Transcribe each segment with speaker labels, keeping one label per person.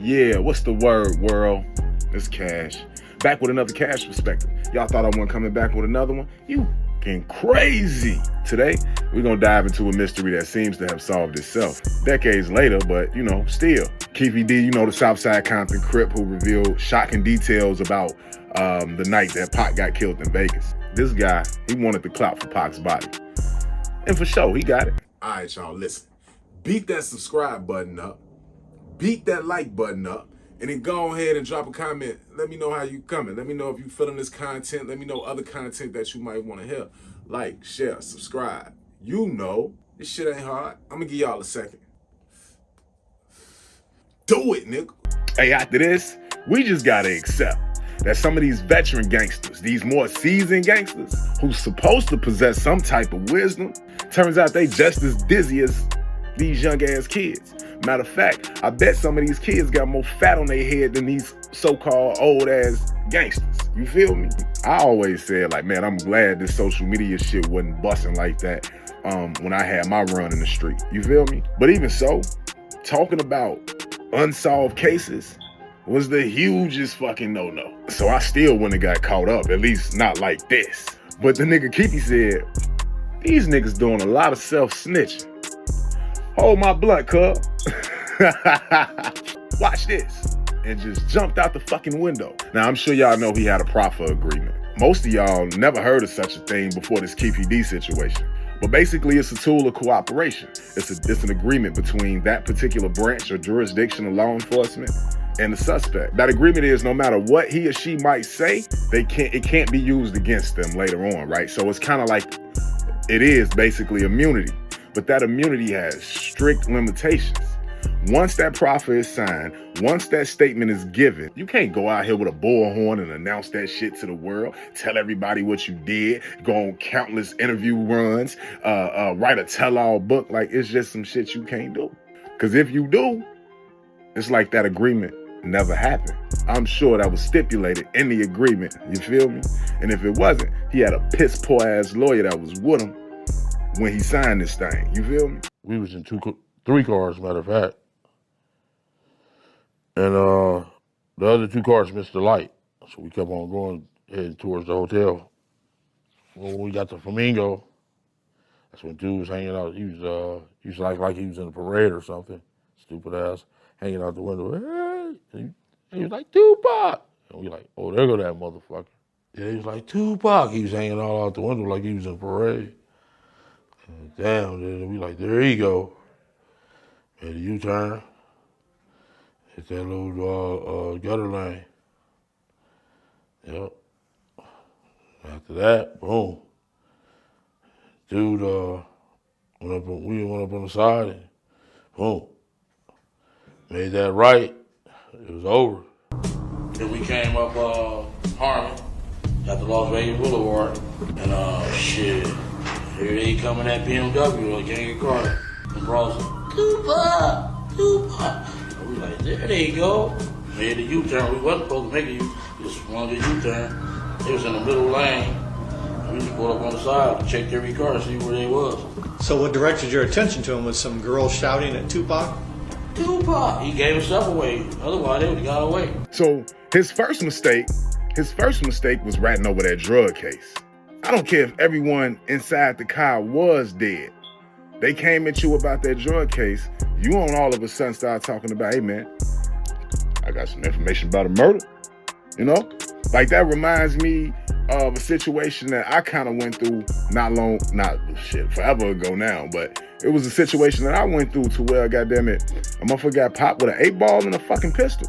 Speaker 1: Yeah, what's the word, world? It's Cash. Back with another Cash perspective. Y'all thought I wasn't coming back with another one? You fucking crazy. Today, we're gonna dive into a mystery that seems to have solved itself. Decades later, but still. Keefe D, the Southside Compton Crip who revealed shocking details about the night that Pac got killed in Vegas. This guy, he wanted the clout for Pac's body. And for sure, he got it. All right, y'all, listen. Beat that subscribe button up. Beat that like button up. And then go ahead and drop a comment. Let me know how you coming. Let me know if you feeling this content. Let me know other content that you might want to hear. Like, share, subscribe. This shit ain't hard. I'm going to give y'all a second. Do it, nigga. Hey, after this, we just got to accept that some of these veteran gangsters, these more seasoned gangsters, who's supposed to possess some type of wisdom, turns out they just as dizzy as these young ass kids. Matter of fact, I bet some of these kids got more fat on their head than these so-called old ass gangsters. You feel me? I always said, like, man, I'm glad this social media shit wasn't busting like that when I had my run in the street. You feel me? But even so, talking about unsolved cases was the hugest fucking no-no. So I still wouldn't have got caught up, at least not like this. But the nigga Keefe said, these niggas doing a lot of self-snitching. Hold my blunt, cuz. Watch this. And just jumped out the fucking window. Now, I'm sure y'all know he had a proffer agreement. Most of y'all never heard of such a thing before this Keefe D situation. But basically, it's a tool of cooperation. It's an agreement between that particular branch or jurisdiction of law enforcement and the suspect. That agreement is no matter what he or she might say, it can't be used against them later on, right? So it's kind of like it is basically immunity. But that immunity has strict limitations. Once that proffer is signed, once that statement is given, you can't go out here with a bullhorn and announce that shit to the world, tell everybody what you did, go on countless interview runs, write a tell-all book. Like, it's just some shit you can't do. Because if you do, it's like that agreement never happened. I'm sure that was stipulated in the agreement, you feel me? And if it wasn't, he had a piss poor ass lawyer that was with him when he signed this thing, you feel me?
Speaker 2: We was in three cars, matter of fact. And the other two cars missed the light. So we kept on going, heading towards the hotel. When we got to Flamingo, that's when dude was hanging out. He was like he was in a parade or something. Stupid ass, hanging out the window. Hey! And he was like, Tupac! And we like, oh, there go that motherfucker. Yeah, he was like, Tupac! He was hanging all out the window like he was in a parade. And damn, then we like, there you go. Made a U-turn. Hit that little gutter lane. Yep. After that, boom. Dude we went up on the side and boom. Made that right. It was over. Then we came up Harmon, got the Las Vegas Boulevard, and shit. Here they come in that BMW, a gang of cars. And bros, Tupac. We like, there they go. Made a U-turn. We wasn't supposed to make a U-turn. Just wanted a U-turn. They was in the middle lane. We just pulled up on the side, checked every car to see where they was.
Speaker 3: So what directed your attention to him? Was some girl shouting at Tupac?
Speaker 2: Tupac. He gave himself away. Otherwise, they would have got away.
Speaker 1: So his first mistake was ratting over that drug case. I don't care if everyone inside the car was dead. They came at you about that drug case. You won't all of a sudden start talking about, hey man, I got some information about a murder. Like that reminds me of a situation that I kind of went through forever ago now, but it was a situation that I went through to where, goddamn it, a motherfucker got popped with an 8-ball and a fucking pistol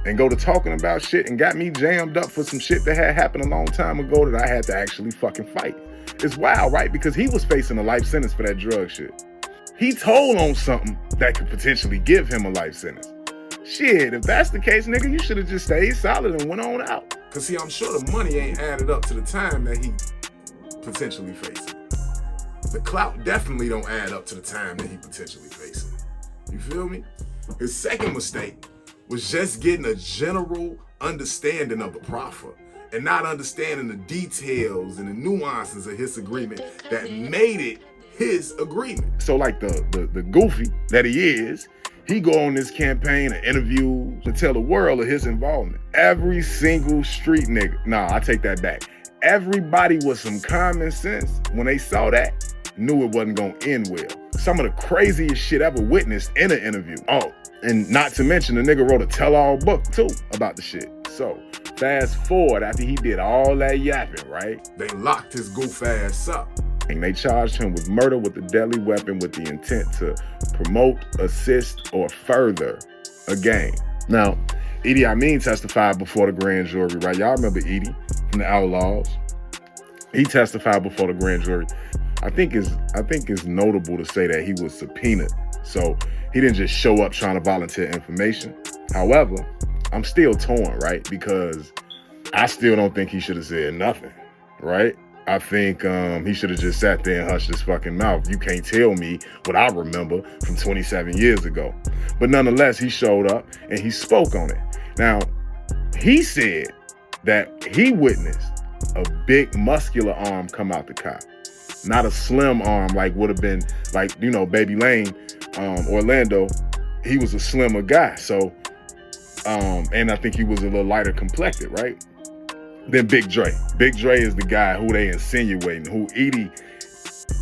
Speaker 1: and go to talking about shit and got me jammed up for some shit that had happened a long time ago that I had to actually fucking fight. It's wild, right? Because he was facing a life sentence for that drug shit. He told on something that could potentially give him a life sentence. Shit, if that's the case, nigga, you should have just stayed solid and went on out. Cause see, I'm sure the money ain't added up to the time that he potentially facing. The clout definitely don't add up to the time that he potentially facing. You feel me? His second mistake was just getting a general understanding of the proffer and not understanding the details and the nuances of his agreement that made it his agreement. So like the goofy that he is, He go on this campaign and interviews to tell the world of his involvement. Every single street nigga, nah, I take that back. Everybody with some common sense, when they saw that, knew it wasn't gonna end well. Some of the craziest shit ever witnessed in an interview. Oh, and not to mention the nigga wrote a tell-all book too about the shit. So fast forward after he did all that yapping, right? They locked his goof ass up. And they charged him with murder with a deadly weapon with the intent to promote, assist, or further a gang. Now, Idi Amin testified before the grand jury, right? Y'all remember Idi from the Outlaws? He testified before the grand jury. I think it's notable to say that he was subpoenaed. So he didn't just show up trying to volunteer information. However, I'm still torn, right? Because I still don't think he should have said nothing, right? I think he should have just sat there and hushed his fucking mouth. You can't tell me what I remember from 27 years ago. But nonetheless, he showed up and he spoke on it. Now, he said that he witnessed a big muscular arm come out the car. Not a slim arm like would have been like, you know, Baby Lane, Orlando. He was a slimmer guy. So, and I think he was a little lighter complected, right? Then Big Dre. Big Dre is the guy who they insinuating, who Idi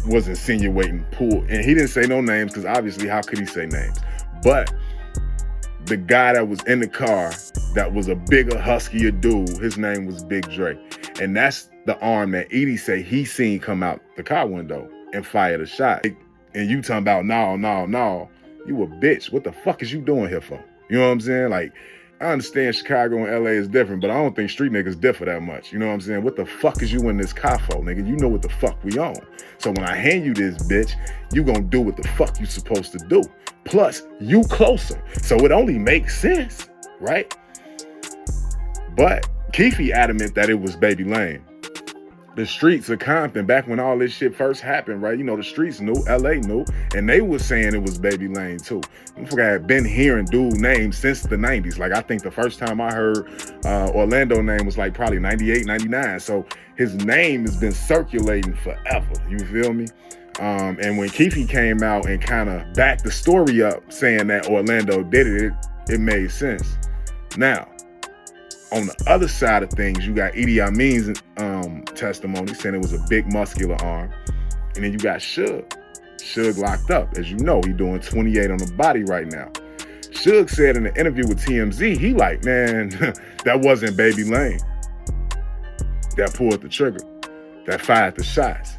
Speaker 1: was insinuating pulled. And he didn't say no names because obviously how could he say names? But the guy that was in the car that was a bigger, huskier dude, his name was Big Dre. And that's the arm that Idi say he seen come out the car window and fired a shot. And you talking about, no, you a bitch. What the fuck is you doing here for? You know what I'm saying? Like, I understand Chicago and LA is different, but I don't think street niggas differ that much. You know what I'm saying? What the fuck is you in this car for, nigga? You know what the fuck we on. So when I hand you this bitch, you gonna do what the fuck you supposed to do. Plus, you closer. So it only makes sense, right? But Keefe adamant that it was Baby Lane. The streets of Compton, back when all this shit first happened, right? You know, the streets knew, LA knew, and they was saying it was Baby Lane too. I had been hearing dude names since the 90s. Like, I think the first time I heard Orlando name was like probably 98, 99. So his name has been circulating forever, you feel me? And when Keefe came out and kind of backed the story up saying that Orlando did it, it made sense. Now, on the other side of things, you got Idi Amin's testimony saying it was a big muscular arm. And then you got SUGE. SUGE locked up. As you know, he doing 28 on the body right now. SUGE said in an interview with TMZ, he like, man, that wasn't Baby Lane that pulled the trigger, that fired the shots.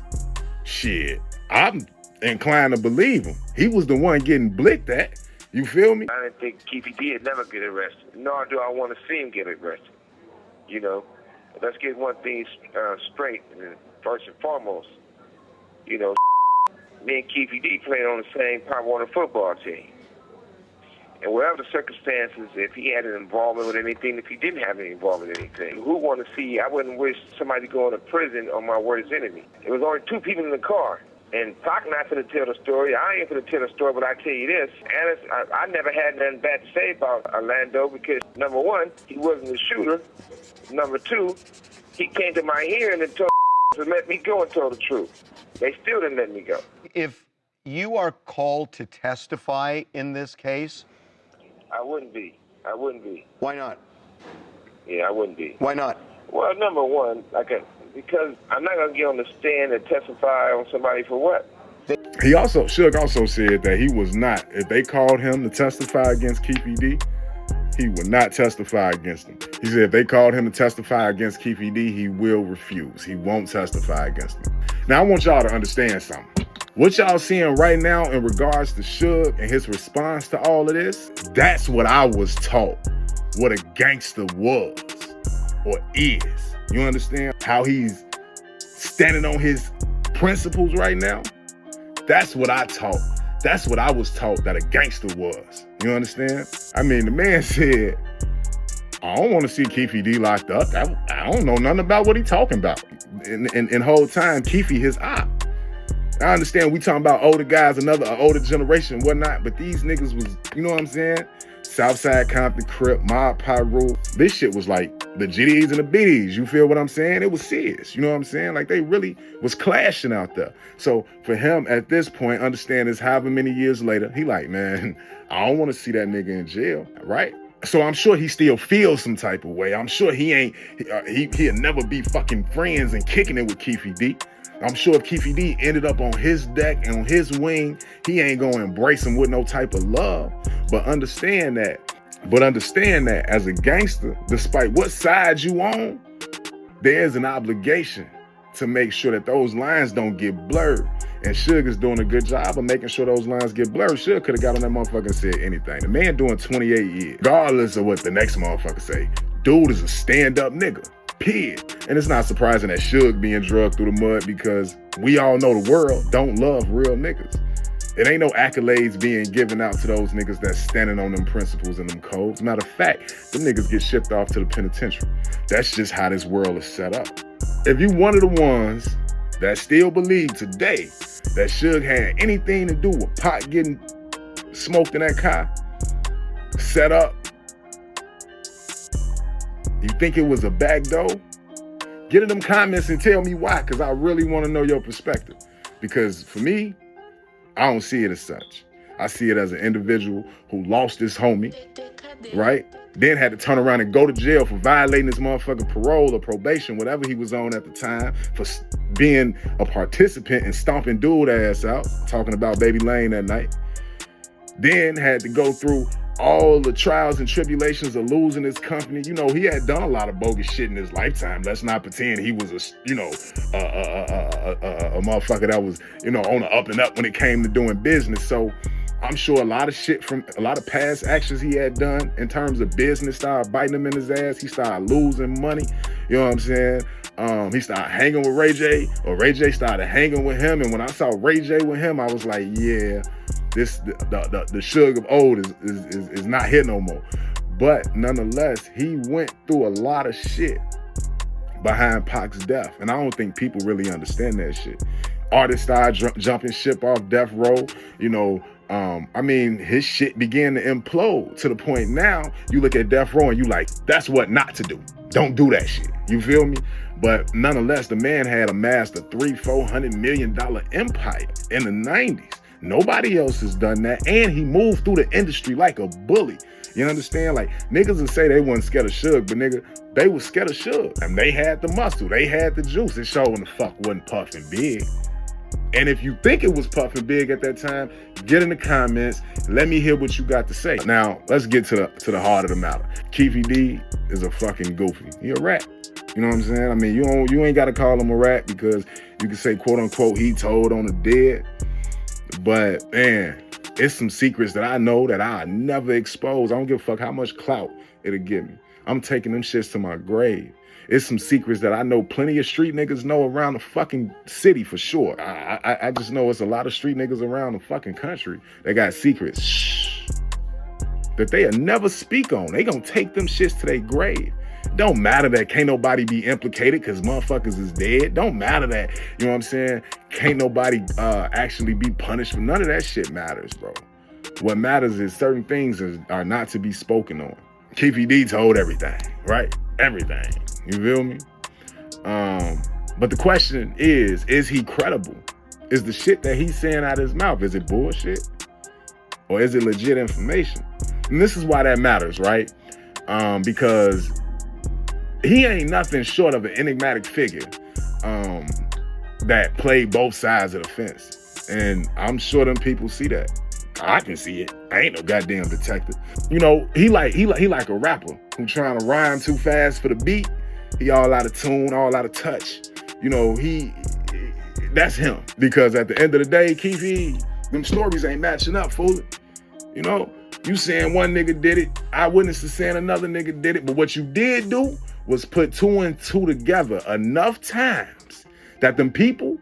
Speaker 1: Shit, I'm inclined to believe him. He was the one getting blicked at. You feel me?
Speaker 4: I didn't think Keefe would never get arrested, nor do I want to see him get arrested. You know, let's get one thing straight, first and foremost. You know, me and Keefe played on the same Pop Warner football team. And whatever the circumstances, if he had an involvement with anything, if he didn't have any involvement in anything, who want to see, I wouldn't wish somebody to go into prison on my worst enemy. There was only two people in the car. And Pac not going to tell the story. I ain't going to tell the story, but I tell you this. I never had nothing bad to say about Orlando because, number one, he wasn't the shooter. Number two, he came to my hearing and told to let me go and told the truth. They still didn't let me go.
Speaker 5: If you are called to testify in this case?
Speaker 4: I wouldn't be.
Speaker 5: Why not?
Speaker 4: Yeah, I wouldn't be.
Speaker 5: Why not?
Speaker 4: Well, number one, because I'm not going to get on the stand and testify on somebody for what?
Speaker 1: SUGE also said that he was not, if they called him to testify against Keefe D, he would not testify against him. He said if they called him to testify against Keefe D, he will refuse. He won't testify against him. Now, I want y'all to understand something. What y'all seeing right now in regards to SUGE and his response to all of this, that's what I was taught what a gangster was or is. You understand how he's standing on his principles right now? That's what I taught. That's what I was taught that a gangster was. You understand? I mean, the man said, I don't want to see Keefe D locked up. I don't know nothing about what he talking about. And whole time, Keefe his op. I understand we talking about older guys, older generation, whatnot, but these niggas was, you know what I'm saying, Southside Compton, Crip, Mob Pyro. This shit was like the GDs and the BDs. You feel what I'm saying? It was serious. You know what I'm saying? Like they really was clashing out there. So for him at this point, understand this however many years later, he like, man, I don't want to see that nigga in jail, right? So I'm sure he still feels some type of way. I'm sure he'll never be fucking friends and kicking it with Keefe D. I'm sure if Keefe D ended up on his deck and on his wing, he ain't gonna embrace him with no type of love. But understand that as a gangster, despite what side you on, there's an obligation to make sure that those lines don't get blurred. And SUGE is doing a good job of making sure those lines get blurred. SUGE could have got on that motherfucker and said anything. The man doing 28 years, regardless of what the next motherfucker say. Dude is a stand-up nigga, period. And it's not surprising that SUGE being drugged through the mud because we all know the world don't love real niggas. It ain't no accolades being given out to those niggas that's standing on them principles and them codes. Matter of fact, them niggas get shipped off to the penitentiary. That's just how this world is set up. If you one of the ones that still believe today that SUGE had anything to do with pot getting smoked in that car, set up, you think it was a back door? Get in them comments and tell me why, because I really want to know your perspective. Because for me, I don't see it as such. I see it as an individual who lost his homie, right? Then had to turn around and go to jail for violating his motherfucking parole or probation, whatever he was on at the time, for being a participant and stomping dude ass out, talking about Baby Lane that night. Then had to go through all the trials and tribulations of losing his company. You know, he had done a lot of bogus shit in his lifetime. Let's not pretend he was a motherfucker that was, on the up and up when it came to doing business. So I'm sure a lot of shit from a lot of past actions he had done in terms of business started biting him in his ass. He started losing money. You know what I'm saying? He started hanging with Ray J, or Ray J started hanging with him. And when I saw Ray J with him, I was like, yeah, the SUGE of old is not here no more. But nonetheless, he went through a lot of shit behind Pac's death. And I don't think people really understand that shit. Artists started jumping ship off death row, his shit began to implode to the point now you look at death row and you like, that's what not to do. Don't do that shit. You feel me? But nonetheless, the man had amassed a $300-400 million empire in the 90s. Nobody else has done that. And he moved through the industry like a bully. You understand? Like, niggas would say they wasn't scared of SUGE, but nigga, they was scared of SUGE. And they had the muscle. They had the juice. It sure when the fuck wasn't puffing big. And if you think it was puffing big at that time, get in the comments. Let me hear what you got to say. Now, let's get to the heart of the matter. Keefe D is a fucking goofy. He a rat. You know what I'm saying? I mean, you ain't got to call him a rat because you can say, quote unquote, he told on the dead. But man, it's some secrets that I know that I never expose. I don't give a fuck how much clout it'll give me. I'm taking them shits to my grave. It's some secrets that I know plenty of street niggas know around the fucking city for sure. I just know it's a lot of street niggas around the fucking country that got secrets that they'll never speak on. They gonna take them shits to their grave. Don't matter that can't nobody be implicated because motherfuckers is dead. Don't matter that, you know what I'm saying, can't nobody actually be punished for none of that shit matters, bro. What matters is certain things are not to be spoken on. Keefe D told everything, right? Everything. You feel me? But the question is he credible? Is the shit that he's saying out of his mouth, is it bullshit? Or is it legit information? And this is why that matters, right? Because he ain't nothing short of an enigmatic figure that played both sides of the fence. And I'm sure them people see that. I can see it. I ain't no goddamn detective. You know, he like a rapper who trying to rhyme too fast for the beat. He all out of tune, all out of touch. You know, that's him. Because at the end of the day, Keefe, them stories ain't matching up, fool. You know, you saying one nigga did it, eyewitnesses saying another nigga did it, but what you did do was put 2 and 2 together enough times that them people,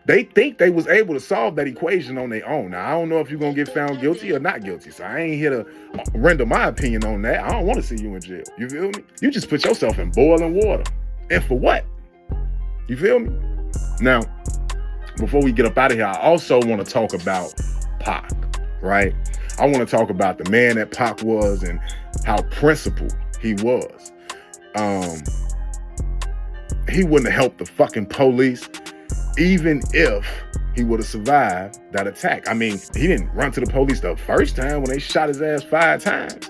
Speaker 1: they think they was able to solve that equation on their own. Now, I don't know if you're going to get found guilty or not guilty, so I ain't here to render my opinion on that. I don't want to see you in jail. You feel me? You just put yourself in boiling water. And for what? You feel me? Now, before we get up out of here, I also want to talk about Pac, right? I want to talk about the man that Pac was and how principled he was. He wouldn't have helped the fucking police even if he would have survived that attack. I mean, he didn't run to the police the first time when they shot his ass 5 times.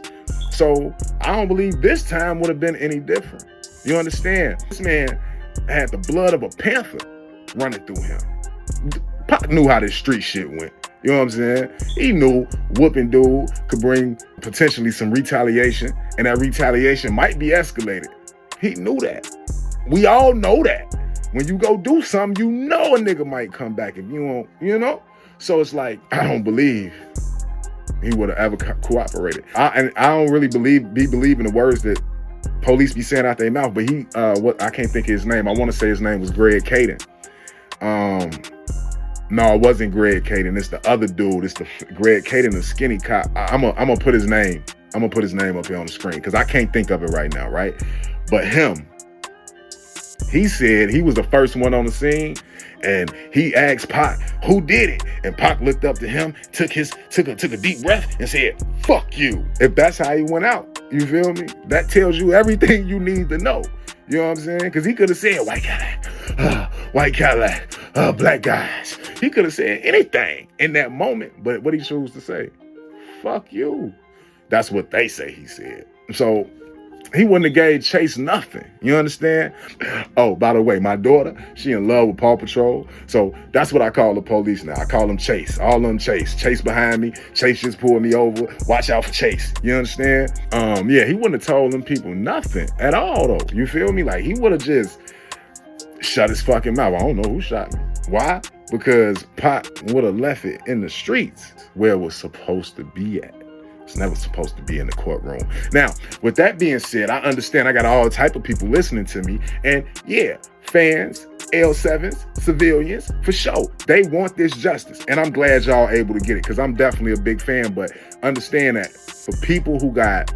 Speaker 1: So I don't believe this time would have been any different. You understand? This man had the blood of a panther running through him. Pac knew how this street shit went. You know what I'm saying? He knew whooping dude could bring potentially some retaliation, and that retaliation might be escalated. He knew that. We all know that. When you go do something, you know a nigga might come back if you won't, you know? So it's like, I don't believe he would have ever cooperated. I don't really believe in the words that police be saying out their mouth, but I can't think of his name. I want to say his name was Greg Caden. No, it wasn't Greg Caden. It's the other dude. It's the Greg Caden, the skinny cop. I'm gonna put his name. I'm gonna put his name up here on the screen because I can't think of it right now, right? But he said he was the first one on the scene, and he asked Pac who did it, and Pac looked up to him, took a deep breath, and said, "Fuck you." If that's how he went out, you feel me? That tells you everything you need to know. You know what I'm saying? Because he could have said white Cadillac, black guys. He could have said anything in that moment, but what he chose to say, "Fuck you." That's what they say he said. So he wouldn't have gave Chase nothing. You understand? Oh, by the way, my daughter, she in love with Paw Patrol. So that's what I call the police now. I call them Chase. All of them Chase. Chase behind me. Chase just pulled me over. Watch out for Chase. You understand? Yeah, he wouldn't have told them people nothing at all, though. You feel me? Like, he would have just shut his fucking mouth. I don't know who shot me. Why? Because Pac would have left it in the streets where it was supposed to be at. It's never supposed to be in the courtroom. Now, with that being said, I understand I got all type of people listening to me. And yeah, fans, L7s, civilians, for sure. They want this justice. And I'm glad y'all able to get it because I'm definitely a big fan. But understand that for people who got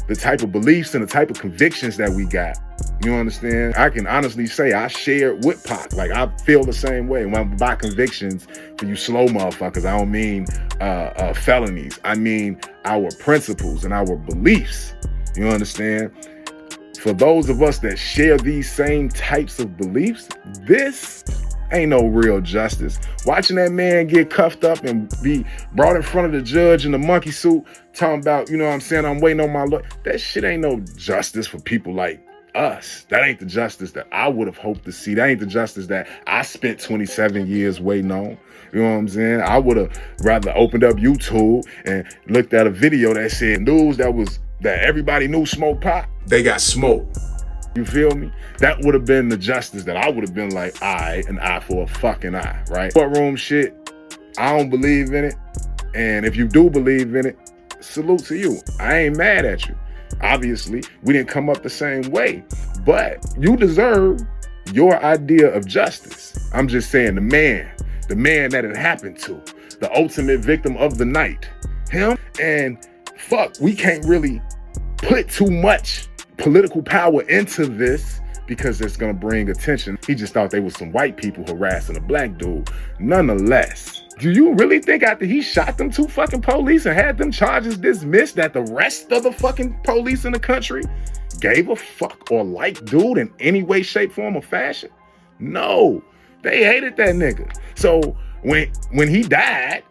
Speaker 1: the type of beliefs and the type of convictions that we got, you understand? I can honestly say I shared with Pac. Like, I feel the same way. When by convictions, for you slow motherfuckers, I don't mean felonies. I mean our principles and our beliefs. You understand? For those of us that share these same types of beliefs, this ain't no real justice. Watching that man get cuffed up and be brought in front of the judge in the monkey suit, talking about, you know what I'm saying, I'm waiting on my lawyer. That shit ain't no justice for people like us. That ain't the justice that I would have hoped to see. That ain't the justice that I spent 27 years waiting on. You know what I'm saying? I would have rather opened up YouTube and looked at a video that said news that everybody knew smoked pot. They got smoked. You feel me? That would have been the justice that I would have been like, an eye for a fucking eye, right? Courtroom shit, I don't believe in it. And if you do believe in it, salute to you. I ain't mad at you. Obviously, we didn't come up the same way, but you deserve your idea of justice. I'm just saying the man that it happened to, the ultimate victim of the night, him, and fuck, we can't really put too much political power into this because it's gonna bring attention. He just thought they was some white people harassing a black dude. Nonetheless, do you really think after he shot them 2 fucking police and had them charges dismissed that the rest of the fucking police in the country gave a fuck or liked dude in any way, shape, form, or fashion? No, they hated that nigga. So when he died,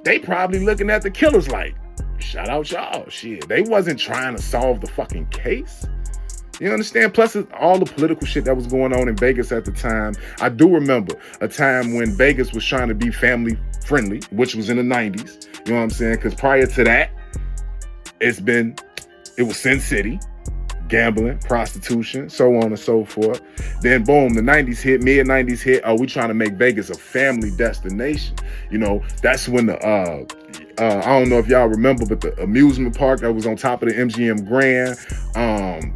Speaker 1: they probably looking at the killers like, shout out y'all, shit. They wasn't trying to solve the fucking case. You understand? Plus, all the political shit that was going on in Vegas at the time. I do remember a time when Vegas was trying to be family friendly, which was in the 90s. You know what I'm saying? Because prior to that, it was Sin City, gambling, prostitution, so on and so forth. Then boom, the 90s hit, mid-90s hit. Oh, we trying to make Vegas a family destination. You know, that's when I don't know if y'all remember, but the amusement park that was on top of the MGM Grand,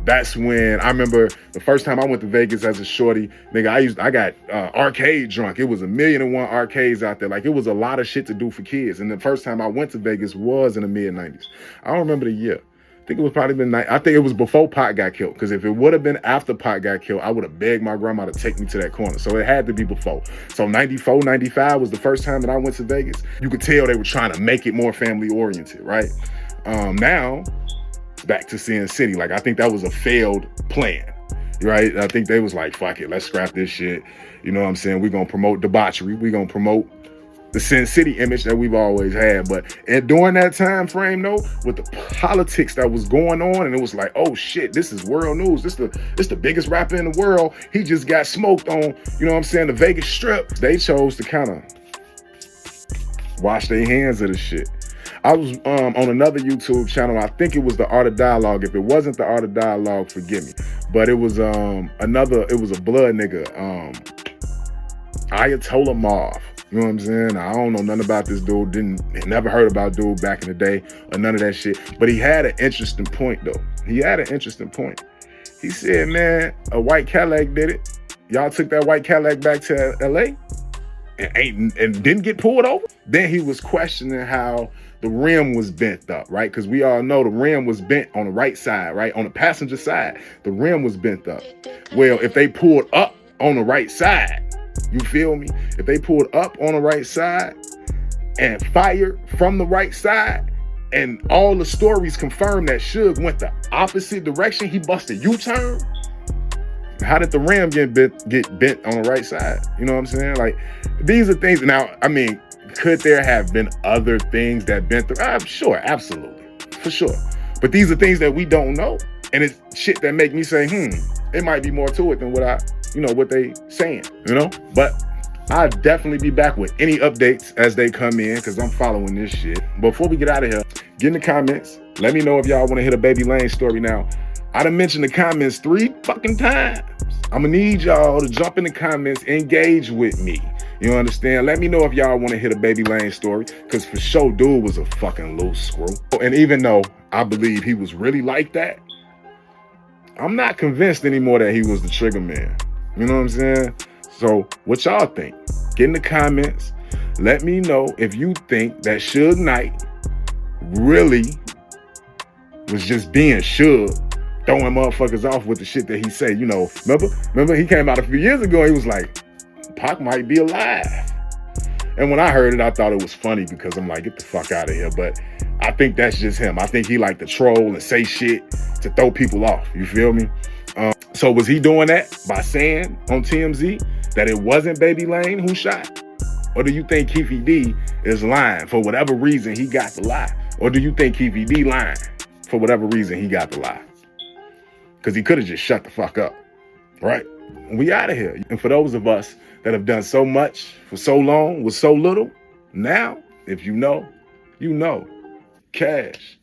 Speaker 1: that's when I remember the first time I went to Vegas as a shorty, nigga, I got arcade drunk. It was 1,000,001 arcades out there. Like, it was a lot of shit to do for kids. And the first time I went to Vegas was in the mid-90s. I don't remember the year. think it was probably been, I think it was before Pac got killed. Because if it would have been after Pac got killed, I would have begged my grandma to take me to that corner. So it had to be before. So 94, 95 was the first time that I went to Vegas. You could tell they were trying to make it more family oriented, right? Now, back to Sin City. Like, I think that was a failed plan, right? I think they was like, fuck it, let's scrap this shit. You know what I'm saying? We're going to promote debauchery. We're going to promote the Sin City image that we've always had. But during that time frame, though, with the politics that was going on, and it was like, oh shit, this is world news. This the biggest rapper in the world. He just got smoked on, you know what I'm saying, the Vegas Strip. They chose to kind of wash their hands of the shit. I was on another YouTube channel. I think it was The Art of Dialogue. If it wasn't The Art of Dialogue, forgive me. But it was it was a blood nigga, Ayatollah Marv. You know what I'm saying? I don't know nothing about this dude. Never heard about dude back in the day or none of that shit. But he had an interesting point though. He had an interesting point. He said, man, a white Cadillac did it. Y'all took that white Cadillac back to LA and didn't get pulled over. Then he was questioning how the rim was bent up, right? Because we all know the rim was bent on the right side, right? On the passenger side, the rim was bent up. Well, if they pulled up on the right side, you feel me? If they pulled up on the right side and fired from the right side, and all the stories confirm that SUGE went the opposite direction, he busted U-turn. How did the rim get bent on the right side? You know what I'm saying? Like, these are things. Now, I mean, could there have been other things that bent the? I'm sure, absolutely, for sure. But these are things that we don't know, and it's shit that make me say, it might be more to it than what they saying, you know? But I'll definitely be back with any updates as they come in, because I'm following this shit. Before we get out of here, get in the comments. Let me know if y'all want to hit a Baby Lane story. Now, I done mentioned the comments 3 fucking times. I'm gonna need y'all to jump in the comments, engage with me. You understand? Let me know if y'all want to hit a Baby Lane story, because for sure, dude was a fucking loose screw. And even though I believe he was really like that, I'm not convinced anymore that he was the trigger man. You know what I'm saying? So what y'all think? Get in the comments. Let me know if you think that Suge Knight really was just being Suge, throwing motherfuckers off with the shit that he said. You know, remember he came out a few years ago, he was like, Pac might be alive. And when I heard it, I thought it was funny, because I'm like, get the fuck out of here. But I think that's just him. I think he like to troll and say shit to throw people off. You feel me? So was he doing that by saying on TMZ that it wasn't Baby Lane who shot? Or do you think Keefe D is lying for whatever reason he got the lie? Or do you think Keefe D lying for whatever reason he got the lie? Because he could have just shut the fuck up, right? We out of here. And for those of us that have done so much for so long with so little, now, if you know, you know. Cash.